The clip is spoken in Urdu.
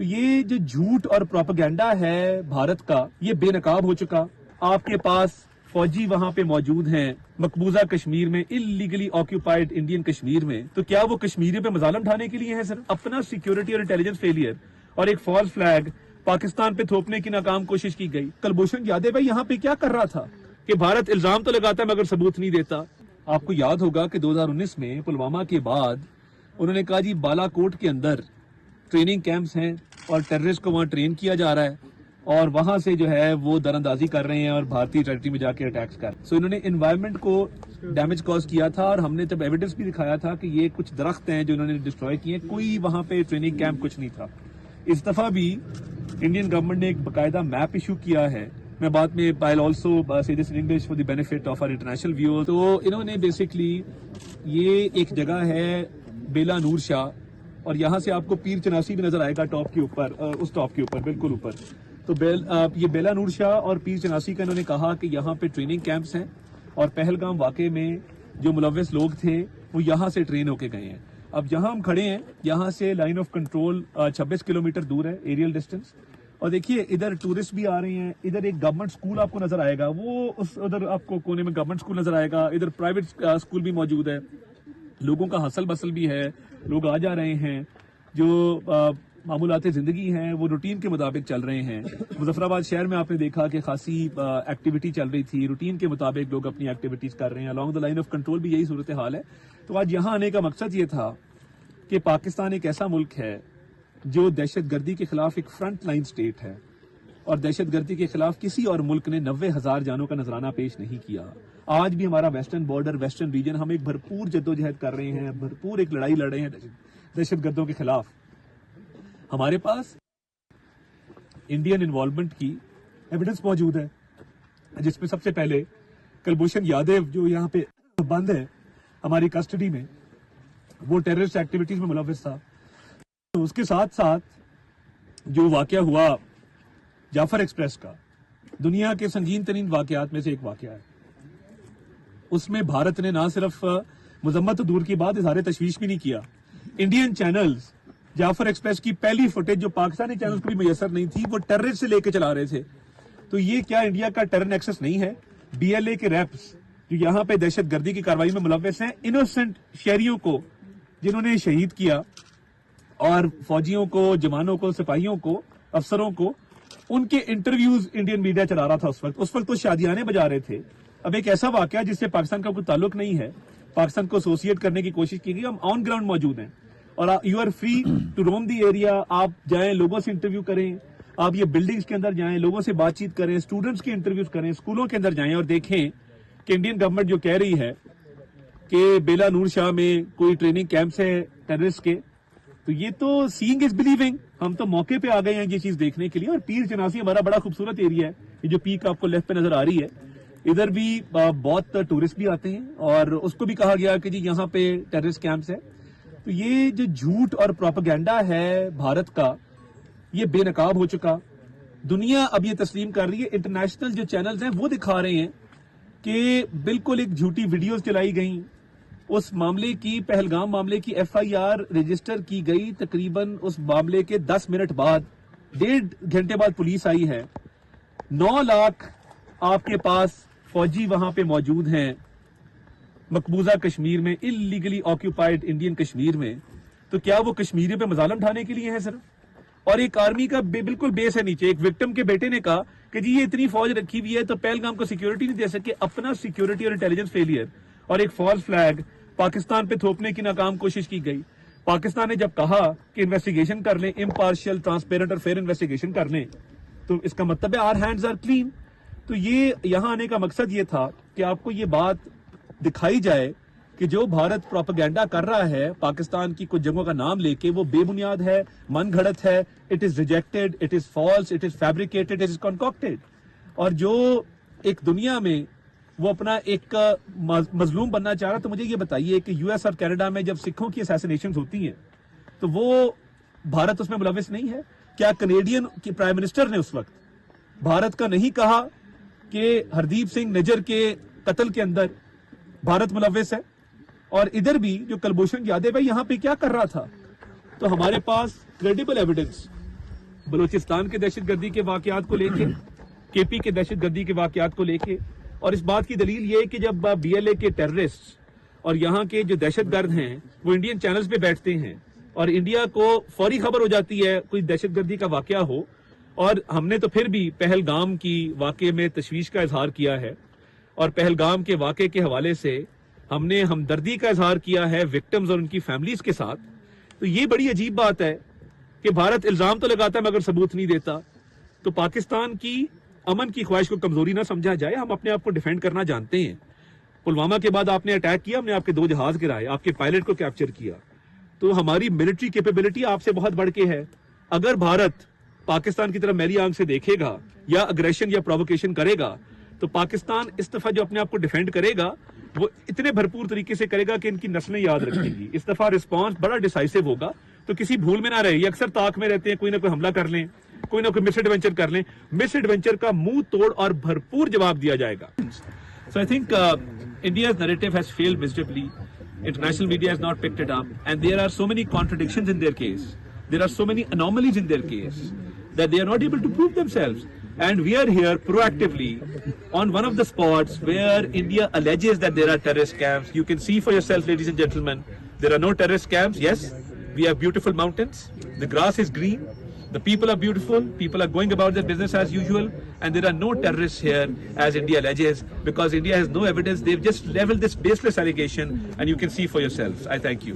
تو یہ جو جھوٹ اور پروپیگنڈا ہے بھارت کا، یہ بے نقاب ہو چکا. آپ کے پاس فوجی وہاں پہ موجود ہیں مقبوضہ کشمیر میں، انلیگلی آکوپائڈ انڈین کشمیر میں. تو کیا وہ کشمیریوں پہ مظالم ڈھانے کے لیے ہیں؟ صرف اپنا سیکیورٹی اور انٹیلیجنس فیلئر اور ایک فالس فلیگ پاکستان پہ تھوپنے کی ناکام کوشش کی گئی. کلبھوشن یادو بھائی یہاں پہ کیا کر رہا تھا کہ بھارت الزام تو لگاتا ہے مگر ثبوت نہیں دیتا. آپ کو یاد ہوگا کہ 2019 میں پلوامہ کے بعد انہوں نے کہا جی بالا کوٹ کے اندر ٹریننگ کیمپس ہیں اور ٹیررسٹ کو وہاں ٹرین کیا جا رہا ہے اور وہاں سے جو ہے وہ در اندازی کر رہے ہیں اور بھارتی ٹیریٹری میں جا کے اٹیکس کر. سو انہوں نے انوائرمنٹ کو ڈیمیج کاز کیا تھا اور ہم نے جب ایویڈنس بھی دکھایا تھا کہ یہ کچھ درخت ہیں جو انہوں نے ڈسٹروائے کیے ہیں، کوئی وہاں پہ ٹریننگ کیمپ کچھ نہیں تھا. اس دفعہ بھی انڈین گورنمنٹ نے ایک باقاعدہ میپ ایشو کیا ہے. میں بعد میں I also see this in English for the benefit of our international viewer. تو انہوں نے بیسکلی یہ ایک جگہ ہے بیلا نور شاہ اور یہاں سے آپ کو پیر چناسی بھی نظر آئے گا ٹاپ کے اوپر، اس ٹاپ کے اوپر بالکل اوپر. تو یہ بیلا نور شاہ اور پیر چناسی کا انہوں نے کہا کہ یہاں پہ ٹریننگ کیمپس ہیں اور پہلگام واقعے میں جو ملوث لوگ تھے وہ یہاں سے ٹرین ہو کے گئے ہیں. اب جہاں ہم کھڑے ہیں یہاں سے لائن آف کنٹرول 26 کلومیٹر دور ہے ایریل ڈسٹینس. اور دیکھیے ادھر ٹورسٹ بھی آ رہے ہیں، ادھر ایک گورنمنٹ اسکول آپ کو نظر آئے گا، وہ ادھر آپ کو کونے میں گورنمنٹ اسکول نظر آئے گا، ادھر پرائیویٹ اسکول بھی موجود ہے. لوگوں کا حسل بسل بھی ہے، لوگ آ جا رہے ہیں، جو معمولات زندگی ہیں وہ روٹین کے مطابق چل رہے ہیں. مظفر آباد شہر میں آپ نے دیکھا کہ خاصی ایکٹیویٹی چل رہی تھی، روٹین کے مطابق لوگ اپنی ایکٹیویٹیز کر رہے ہیں. along the line of control بھی یہی صورتحال ہے. تو آج یہاں آنے کا مقصد یہ تھا کہ پاکستان ایک ایسا ملک ہے جو دہشت گردی کے خلاف ایک فرنٹ لائن سٹیٹ ہے اور دہشت گردی کے خلاف کسی اور ملک نے 90,000 جانوں کا نذرانہ پیش نہیں کیا. آج بھی ہمارا ویسٹرن بارڈر، ویسٹرن ریجن، ہم ایک بھرپور جدوجہد کر رہے ہیں، بھرپور ایک لڑائی لڑ رہے ہیں دہشت گردوں کے خلاف. ہمارے پاس انڈین انوالومنٹ کی ایویڈنس موجود ہے جس میں سب سے پہلے کلبھوشن یادو جو یہاں پہ بند ہے ہماری کسٹڈی میں، وہ ٹیررسٹ ایکٹیویٹیز میں ملوث تھا. اس کے ساتھ ساتھ جو واقعہ ہوا جعفر ایکسپریس کا، دنیا کے سنگین ترین واقعات میں سے ایک واقعہ ہے. اس میں بھارت نے نہ صرف مذمت تو دور کی بات، اظہار تشویش بھی نہیں کیا. انڈین چینلز جعفر ایکسپریس کی پہلی فوٹیج جو پاکستانی چینلز کو بھی میسر نہیں تھی وہ ٹیررسٹ سے لے کے چلا رہے تھے. تو یہ کیا انڈیا کا ٹیرر نیکسس نہیں ہے؟ بی ایل اے کے ریپس جو یہاں پہ دہشت گردی کی کارروائی میں ملوث ہیں، انوسنٹ شہریوں کو جنہوں نے شہید کیا اور فوجیوں کو، جوانوں کو، سپاہیوں کو، افسروں کو، ان کے انٹرویوز انڈین میڈیا چلا رہا تھا. اس وقت تو شادیانے بجا رہے تھے. اب ایک ایسا واقعہ جس سے پاکستان کا کوئی تعلق نہیں ہے، پاکستان کو ایسوسیٹ کرنے کی کوشش کی گئی. ہم آن گراؤنڈ موجود ہیں اور you are free to roam the area. آپ جائیں، لوگوں سے انٹرویو کریں، آپ یہ بلڈنگز کے اندر جائیں، لوگوں سے بات چیت کریں، اسٹوڈنٹس کے انٹرویوز کریں، اسکولوں کے اندر جائیں اور دیکھیں کہ انڈین گورنمنٹ جو کہہ رہی ہے کہ بیلا نور شاہ میں کوئی ٹریننگ کیمپس ہے ٹیررسٹ کے، تو یہ تو سینگ از بلیونگ. ہم تو موقع پہ آ گئے ہیں یہ چیز دیکھنے کے لیے. اور پیر چناسی ہمارا بڑا خوبصورت ایریا ہے، یہ جو پیک آپ کو لیفٹ پہ نظر آ رہی ہے، ادھر بھی بہت ٹورسٹ بھی آتے ہیں اور اس کو بھی کہا گیا کہ جی یہاں پہ ٹیررسٹ کیمپس ہے. تو یہ جو جھوٹ اور پروپیگنڈا ہے بھارت کا، یہ بے نقاب ہو چکا. دنیا اب یہ تسلیم کر رہی ہے، انٹرنیشنل جو چینلز ہیں وہ دکھا رہے ہیں کہ بالکل ایک جھوٹی ویڈیوز چلائی گئیں. اس معاملے کی، پہلگام معاملے کی ایف آئی آر رجسٹر کی گئی تقریباً اس معاملے کے 10 منٹ بعد، 1.5 گھنٹے بعد پولیس آئی ہے. 9 لاکھ آپ کے پاس فوجی وہاں پہ موجود ہیں مقبوضہ کشمیر میں، انلیگلی آکوپائڈ انڈین کشمیر میں. تو کیا وہ کشمیریوں پہ مظالم ڈھانے کے لیے ہیں صرف؟ اور ایک آرمی کا بالکل بیس ہے نیچے. ایک وکٹم کے بیٹے نے کہا کہ جی یہ اتنی فوج رکھی ہوئی ہے تو پہلگام کو سیکیورٹی نہیں دے سکے. اپنا سیکیورٹی اور انٹیلیجنس فیلئر اور ایک فالس فلیگ پاکستان پہ تھوپنے کی ناکام کوشش کی گئی. پاکستان نے جب کہا کہ انویسٹیگیشن کر لیں، امپارشل، ٹرانسپیرنٹ اور فیئر انویسٹیگیشن کر لیں، تو اس کا مطلب ہے آر ہینڈز آر کلین. تو یہ یہاں آنے کا مقصد یہ تھا کہ آپ کو یہ بات دکھائی جائے کہ جو بھارت پروپیگنڈا کر رہا ہے پاکستان کی کچھ جگہوں کا نام لے کے، وہ بے بنیاد ہے، من گھڑت ہے. It is rejected, it is false, it is fabricated, it is concocted. اور جو ایک دنیا میں وہ اپنا ایک مظلوم بننا چاہ رہا. تو مجھے یہ بتائیے کہ یو ایس اور کینیڈا میں جب سکھوں کی اسیسینیشنز ہوتی ہیں تو وہ بھارت اس میں ملوث نہیں ہے؟ کیا کینیڈین کی پرائم منسٹر نے اس وقت بھارت کا نہیں کہا کہ ہردیپ سنگھ نجر کے قتل کے اندر بھارت ملوث ہے؟ اور ادھر بھی جو کلبھوشن یادو بھائی یہاں پہ کیا کر رہا تھا؟ تو ہمارے پاس کریڈیبل ایویڈنس بلوچستان کے دہشت گردی کے واقعات کو لے کے, کے پی کے دہشت گردی کے واقعات کو لے کے, اور اس بات کی دلیل یہ ہے کہ جب بی ایل اے کے ٹیررسٹ اور یہاں کے جو دہشت گرد ہیں وہ انڈین چینلز پہ بیٹھتے ہیں اور انڈیا کو فوری خبر ہو جاتی ہے کوئی دہشت گردی کا واقعہ ہو, اور ہم نے تو پھر بھی پہلگام کی واقعے میں تشویش کا اظہار کیا ہے, اور پہلگام کے واقعے کے حوالے سے ہم نے ہمدردی کا اظہار کیا ہے وکٹمز اور ان کی فیملیز کے ساتھ. تو یہ بڑی عجیب بات ہے کہ بھارت الزام تو لگاتا ہے مگر ثبوت نہیں دیتا. تو پاکستان کی امن کی خواہش کو کمزوری نہ سمجھا جائے, ہم اپنے آپ کو ڈیفینڈ کرنا جانتے ہیں. پلوامہ کے بعد آپ نے اٹیک کیا, ہم نے آپ کے 2 جہاز گرائے, آپ کے پائلٹ کو کیپچر کیا. تو ہماری ملٹری کیپیبلٹی آپ سے بہت بڑھ کے ہے. اگر بھارت پاکستان کی طرف میلی آنکھ سے دیکھے گا یا اگریشن یا پرووکیشن کرے گا تو پاکستان اس دفعہ جو اپنے آپ کو ڈیفینڈ کرے گا وہ اتنے بھرپور طریقے سے کرے گا کہ ان کی نسلیں یاد رکھیں گی. اس دفعہ رسپانس بڑا ڈیسائسو ہوگا, تو کسی بھول میں نہ رہے. یہ اکثر طاق میں رہتے ہیں, کوئی نہ کوئی حملہ کر لیں, کوئی نہ کوئی مس ایڈونچر کر لیں. مس ایڈونچر کا منہ توڑ اور بھرپور جواب دیا جائے گا. So I think India's narrative has failed miserably. International media has not picked it up, and there are so many contradictions in their case. There are so many anomalies in their case that they are not able to prove themselves. And we are here proactively on one of the spots where India alleges that there are terrorist camps. You can see for yourself, ladies and gentlemen, there are no terrorist camps. Yes, we have beautiful mountains. The grass is green. The people are beautiful. People are going about their business as usual. And there are no terrorists here, as India alleges, because India has no evidence. They've just leveled this baseless allegation, and you can see for yourselves. I thank you.